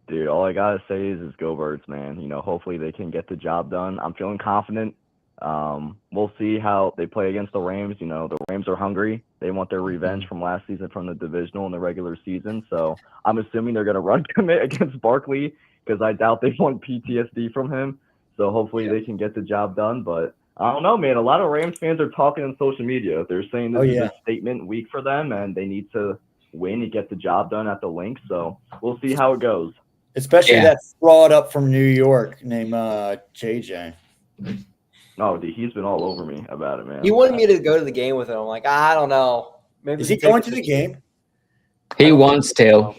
Dude, all I gotta say is go Birds, man. Hopefully they can get the job done. I'm feeling confident. We'll see how they play against the Rams. The Rams are hungry. They want their revenge from last season from the divisional and the regular season. So I'm assuming they're gonna run commit against Barkley because I doubt they want PTSD from him. So hopefully they can get the job done. But I don't know, man. A lot of Rams fans are talking on social media. They're saying this is a statement week for them, and they need to win and get the job done at the link. So we'll see how it goes. Especially that fraud up from New York named JJ. Oh, dude, he's been all over me about it, man. He wanted me to go to the game with him. I'm like, I don't know. Maybe is he going to the game? He wants to.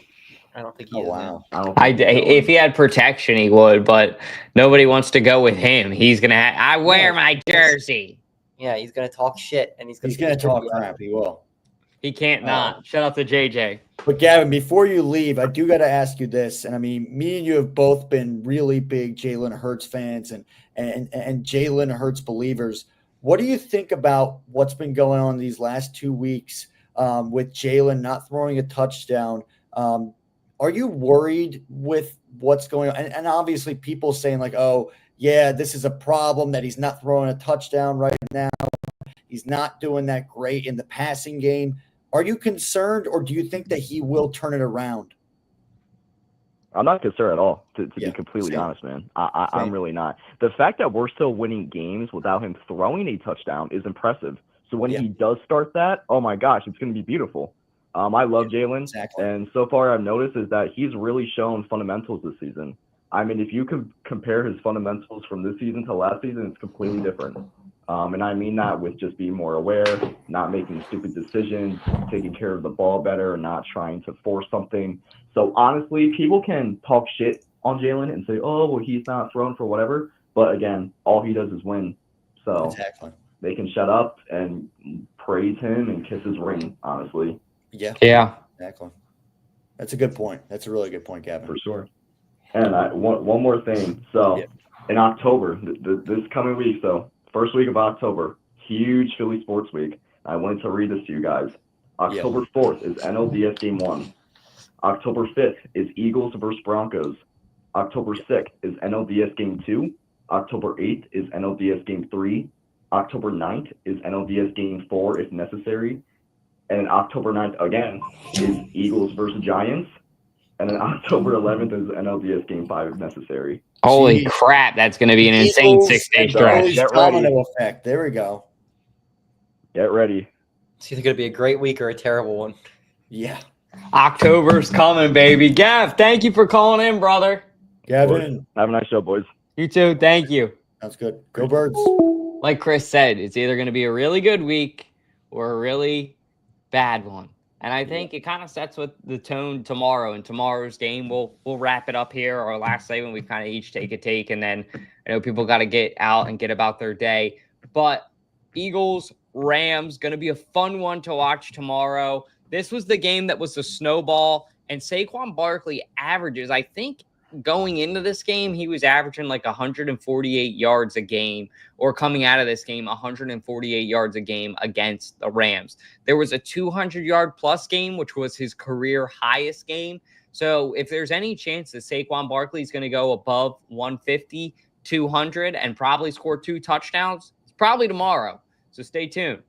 I don't think he is. Wow. If he had protection, he would, but nobody wants to go with him. He's going to I wear my jersey. Yeah, he's going to talk shit, and he's going to talk crap. He will. He can't not. Shout out to JJ. But Gavin, before you leave, I do got to ask you this. And I mean, me and you have both been really big Jalen Hurts fans and Jalen Hurts believers. What do you think about what's been going on these last 2 weeks with Jalen not throwing a touchdown? Are you worried with what's going on? And obviously people saying like, oh, yeah, this is a problem that he's not throwing a touchdown right now. He's not doing that great in the passing game. Are you concerned, or do you think that he will turn it around? I'm not concerned at all, to be completely honest, man. I'm really not. The fact that we're still winning games without him throwing a touchdown is impressive. So when he does start that, oh my gosh, it's going to be beautiful. I love Jalen, and so far I've noticed is that he's really shown fundamentals this season. I mean, if you could compare his fundamentals from this season to last season, it's completely different. And I mean that with just being more aware, not making stupid decisions, taking care of the ball better, and not trying to force something. So honestly, people can talk shit on Jalen and say, oh, well, he's not thrown for whatever. But again, all he does is win. So they can shut up and praise him and kiss his ring, honestly. Yeah. Exactly. That's a good point. That's a really good point, Gavin. For sure. And one more thing. So in October, this coming week, so First week of October, huge Philly sports week. I wanted to read this to you guys. October 4th is NLDS Game 1. October 5th is Eagles versus Broncos. October 6th is NLDS Game 2. October 8th is NLDS Game 3. October 9th is NLDS Game 4 if necessary. And then October 9th again is Eagles versus Giants. And then October 11th is NLDS Game 5 if necessary. Holy crap, that's going to be an insane 6-day stretch. Get ready. Domino effect. There we go. Get ready. It's either going to be a great week or a terrible one. Yeah. October's coming, baby. Gav, thank you for calling in, brother. Gavin. Have a nice show, boys. You too. Thank you. Sounds good. Go Birds. Like Chris said, it's either going to be a really good week or a really bad one. And I think it kind of sets with the tone tomorrow. And tomorrow's game, we'll wrap it up here. Our last segment, we kind of each take a take. And then I know people got to get out and get about their day. But Eagles, Rams, going to be a fun one to watch tomorrow. This was the game that was the snowball. And Saquon Barkley averages, I think, going into this game, he was averaging like 148 yards a game, or coming out of this game, 148 yards a game against the Rams. There was a 200-yard plus game, which was his career highest game. So if there's any chance that Saquon Barkley is going to go above 150, 200, and probably score 2 touchdowns, it's probably tomorrow. So stay tuned.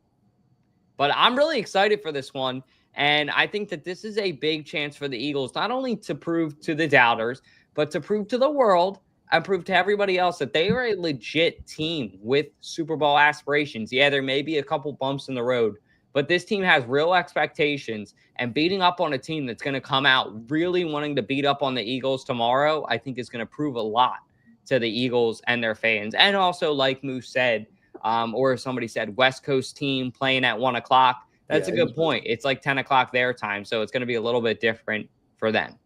But I'm really excited for this one. And I think that this is a big chance for the Eagles, not only to prove to the doubters, but to prove to the world and prove to everybody else that they are a legit team with Super Bowl aspirations. Yeah, there may be a couple bumps in the road, but this team has real expectations, and beating up on a team that's going to come out really wanting to beat up on the Eagles tomorrow, I think is going to prove a lot to the Eagles and their fans. And also, like Moose said, or somebody said, West Coast team playing at 1 o'clock. That's a good point. It's like 10 o'clock their time, so it's going to be a little bit different for them.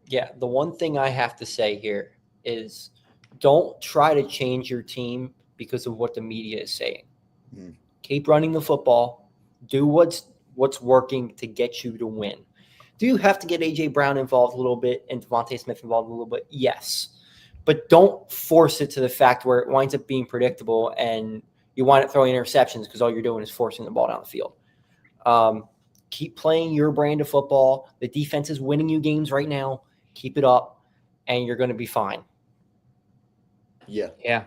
Yeah, the one thing I have to say here is don't try to change your team because of what the media is saying. Keep running the football. Do what's working to get you to win. Do you have to get A.J. Brown involved a little bit and Devontae Smith involved a little bit? Yes. But don't force it to the fact where it winds up being predictable and you wind up throwing interceptions because all you're doing is forcing the ball down the field. Keep playing your brand of football. The defense is winning you games right now. Keep it up, and you're going to be fine. Yeah. Yeah.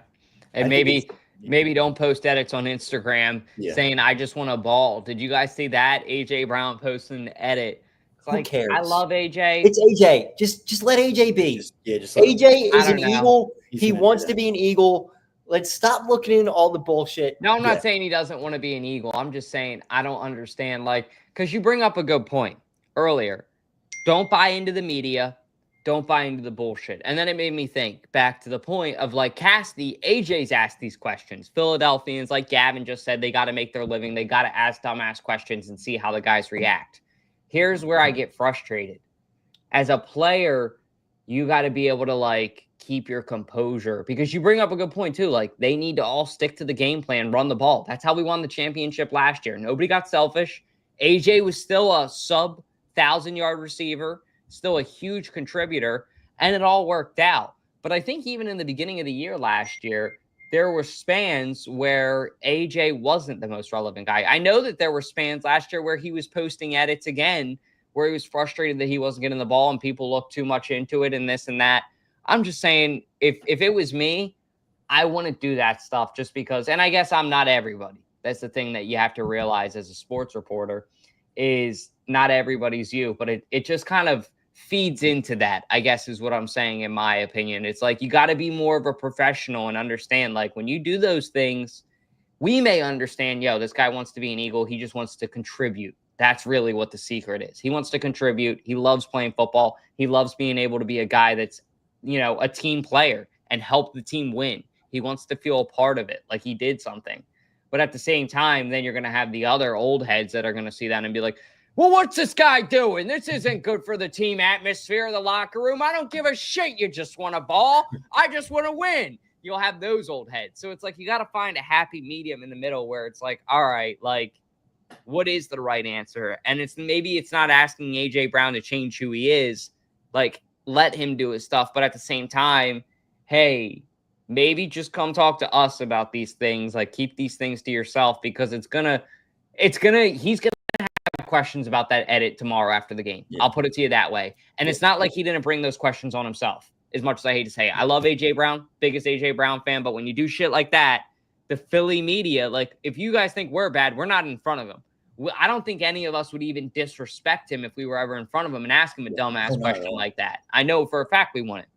And maybe don't post edits on Instagram saying, I just want a ball. Did you guys see that? A.J. Brown posting an edit. It's like, Who cares? I love A.J. It's A.J. Just let A.J. be. Just A.J. is an know. Eagle. He's He an wants Eagle. to be an Eagle. Let's stop looking into all the bullshit. No, I'm not saying he doesn't want to be an Eagle. I'm just saying I don't understand. Because you bring up a good point earlier. Don't buy into the media. Don't buy into the bullshit. And then it made me think back to the point of Cassidy, AJ's asked these questions. Philadelphians, like Gavin just said, they got to make their living. They got to ask dumbass questions and see how the guys react. Here's where I get frustrated. As a player, you got to be able to keep your composure, because you bring up a good point too. They need to all stick to the game plan, run the ball. That's how we won the championship last year. Nobody got selfish. AJ was still a sub 1,000-yard receiver, still a huge contributor, and it all worked out. But I think even in the beginning of the year last year, there were spans where AJ wasn't the most relevant guy. I know that there were spans last year where he was posting edits again, where he was frustrated that he wasn't getting the ball and people looked too much into it and this and that. I'm just saying, if it was me, I wouldn't do that stuff just because, and I guess I'm not everybody. That's the thing that you have to realize as a sports reporter, is not everybody's you, but it just kind of feeds into that, I guess is what I'm saying, in my opinion. It's you got to be more of a professional and understand, when you do those things, we may understand, this guy wants to be an Eagle. He just wants to contribute. That's really what the secret is. He wants to contribute. He loves playing football. He loves being able to be a guy that's, a team player and help the team win. He wants to feel a part of it, like he did something. But at the same time, then you're going to have the other old heads that are going to see that and be like, well, what's this guy doing? This isn't good for the team atmosphere of the locker room. I don't give a shit. You just want a ball. I just want to win. You'll have those old heads. So it's you got to find a happy medium in the middle where it's all right, what is the right answer? And maybe it's not asking AJ Brown to change who he is. Let him do his stuff. But at the same time, hey, maybe just come talk to us about these things. Like, keep these things to yourself, because he's gonna have questions about that edit tomorrow after the game. Yeah. I'll put it to you that way. And it's not like he didn't bring those questions on himself, as much as I hate to say it. I love AJ Brown, biggest AJ Brown fan, but when you do shit like that, the Philly media, like, if you guys think we're bad, we're not in front of him. I don't think any of us would even disrespect him if we were ever in front of him and ask him a dumbass question like that. I know for a fact we wouldn't.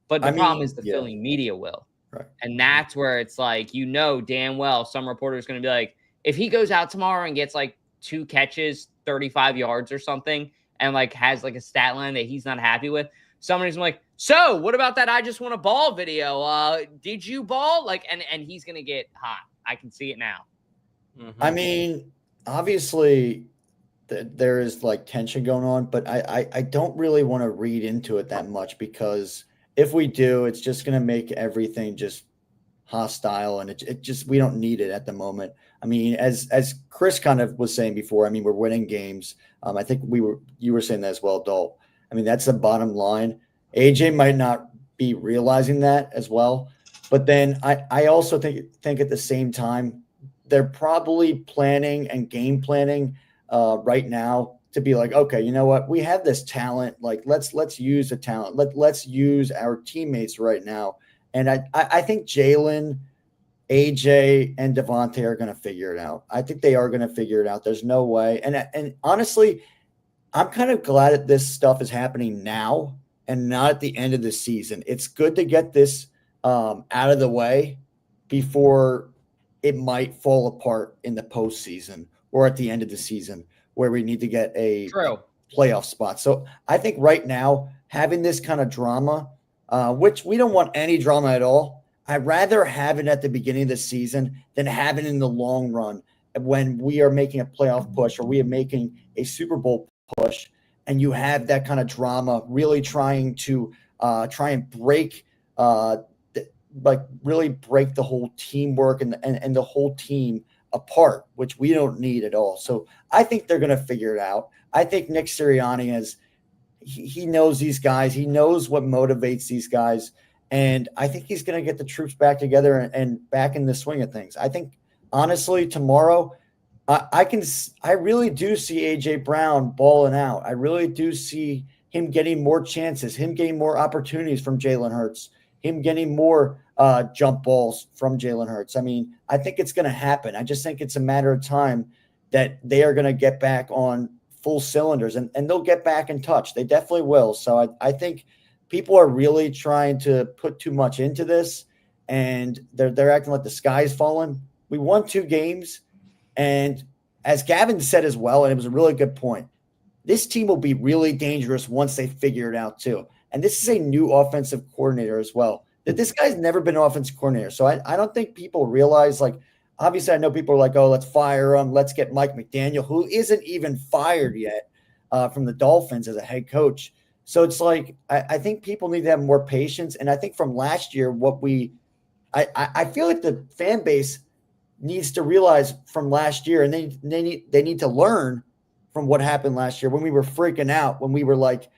But the problem is the Philly media will. Right. And that's where it's like, damn well some reporter is going to be like, if he goes out tomorrow and gets like 2 catches, 35 yards or something, and like has like a stat line that he's not happy with, somebody's like, so what about that I just won a ball video? Did you ball? Like, and he's going to get hot. I can see it now. Mhm. I mean, obviously there is like tension going on, but I don't really want to read into it that much, because if we do, it's just going to make everything just hostile, and it just, we don't need it at the moment. I mean, as Chris kind of was saying before, I mean, we're winning games. I think you were saying that as well, Dalt. I mean, that's the bottom line. AJ might not be realizing that as well, but then I also think at the same time, they're probably planning and game planning right now to be like, okay, you know what? We have this talent. Like, let's use the talent. Let's use our teammates right now. And I think Jalen, AJ, and Devontae are going to figure it out. I think they are going to figure it out. There's no way. And honestly, I'm kind of glad that this stuff is happening now and not at the end of the season. It's good to get this out of the way before it might fall apart in the postseason or at the end of the season, where we need to get a playoff spot. So I think right now, having this kind of drama, which we don't want any drama at all, I'd rather have it at the beginning of the season than have it in the long run when we are making a playoff push or we are making a Super Bowl push, and you have that kind of drama really trying to try and break really break the whole teamwork and the whole team apart, which we don't need at all. So I think they're going to figure it out. I think Nick Sirianni he knows these guys. He knows what motivates these guys. And I think he's going to get the troops back together and back in the swing of things. I think, honestly, tomorrow, I really do see AJ Brown balling out. I really do see him getting more chances, him getting more opportunities from Jalen Hurts, him getting more jump balls from Jalen Hurts. I mean, I think it's going to happen. I just think it's a matter of time that they are going to get back on full cylinders, and they'll get back in touch. They definitely will. So I think people are really trying to put too much into this, and they're acting like the sky's falling. We won 2 games, and as Gavin said as well, and it was a really good point, this team will be really dangerous once they figure it out too. And this is a new offensive coordinator as well. That this guy's never been an offensive coordinator. So I don't think people realize, like, obviously I know people are like, oh, let's fire him. Let's get Mike McDaniel, who isn't even fired yet from the Dolphins as a head coach. So it's like, I think people need to have more patience. And I think from last year, I feel like the fan base needs to realize from last year, and they need to learn from what happened last year when we were freaking out, when we were like,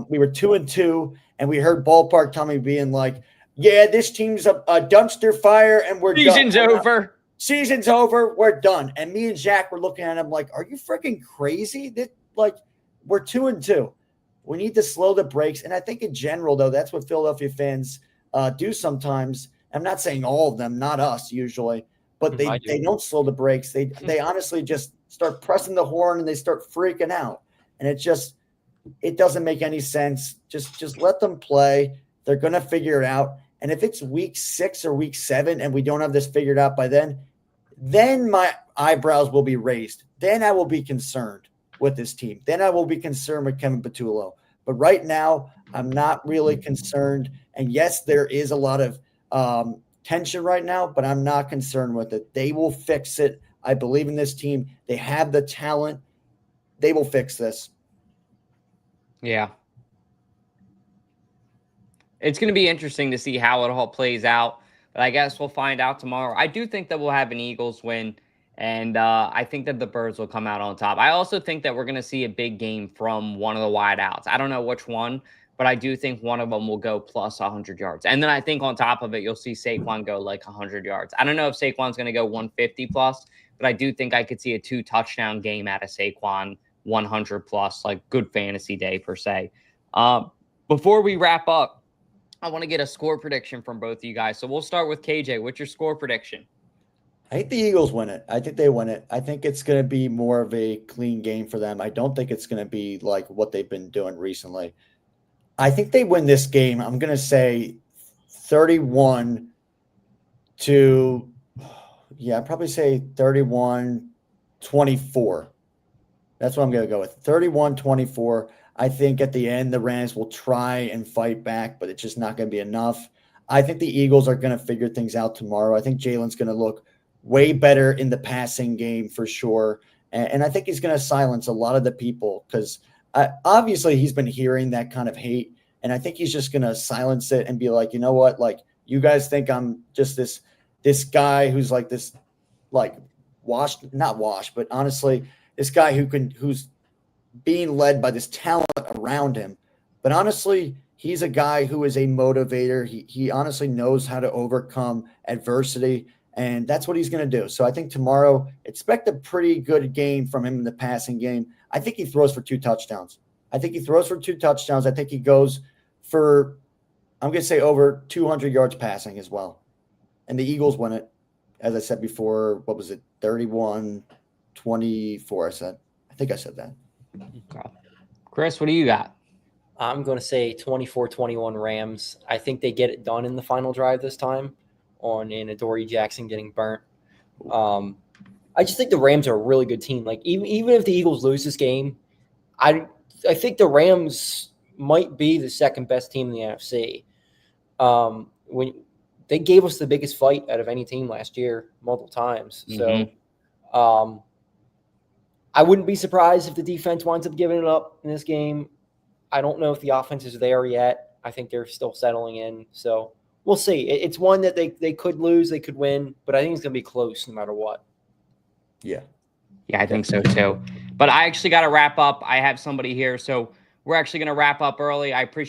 we were 2-2, and we heard Ballpark Tommy being like, yeah, this team's a dumpster fire, and we're Season's done. over. Season's over. We're done. And me and Jack were looking at him like, are you freaking crazy? We're 2-2. We need to slow the brakes. And I think in general, though, that's what Philadelphia fans do sometimes. I'm not saying all of them, not us usually, but they don't slow the brakes. They honestly just start pressing the horn and they start freaking out. And it doesn't make any sense. Just let them play. They're going to figure it out. And if it's week 6 or week 7 and we don't have this figured out by then my eyebrows will be raised. Then I will be concerned with this team. Then I will be concerned with Kevin Patullo. But right now, I'm not really concerned. And yes, there is a lot of tension right now, but I'm not concerned with it. They will fix it. I believe in this team. They have the talent. They will fix this. Yeah. It's going to be interesting to see how it all plays out, but I guess we'll find out tomorrow. I do think that we'll have an Eagles win, and I think that the Birds will come out on top. I also think that we're going to see a big game from one of the wideouts. I don't know which one, but I do think one of them will go plus 100 yards. And then I think on top of it, you'll see Saquon go like 100 yards. I don't know if Saquon's going to go 150 plus, but I do think I could see a 2-touchdown game out of Saquon, 100 plus, like good fantasy day per se. Before we wrap up, I want to get a score prediction from both of you guys. So we'll start with KJ. What's your score prediction? I think the Eagles win it. I think they win it. I think it's going to be more of a clean game for them. I don't think it's going to be like what they've been doing recently. I think they win this game. I'm going to say 31 to, I'd probably say 31-24. That's what I'm going to go with. 31-24. I think at the end, the Rams will try and fight back, but it's just not going to be enough. I think the Eagles are going to figure things out tomorrow. I think Jalen's going to look way better in the passing game for sure. And I think he's going to silence a lot of the people because obviously he's been hearing that kind of hate. And I think he's just going to silence it and be like, you know what? Like, you guys think I'm just this guy who's like this, like not washed, but honestly, this guy who's being led by this talent around him. But honestly, he's a guy who is a motivator. He honestly knows how to overcome adversity. And that's what he's going to do. So I think tomorrow, expect a pretty good game from him in the passing game. I think he throws for 2 touchdowns. I think he goes for, I'm going to say over 200 yards passing as well. And the Eagles win it. As I said before, what was it? 31-24, I think I said that. Okay. Chris, what do you got? I'm going to say 24-21 Rams. I think they get it done in the final drive this time in Adoree Jackson getting burnt. I just think the Rams are a really good team. Like even if the Eagles lose this game, I think the Rams might be the second best team in the NFC. When they gave us the biggest fight out of any team last year multiple times. Mm-hmm. So I wouldn't be surprised if the defense winds up giving it up in this game. I don't know if the offense is there yet. I think they're still settling in. So we'll see. It's one that they could lose, they could win, but I think it's going to be close no matter what. Yeah. Yeah, I think so too. But I actually got to wrap up. I have somebody here, so we're actually going to wrap up early. I appreciate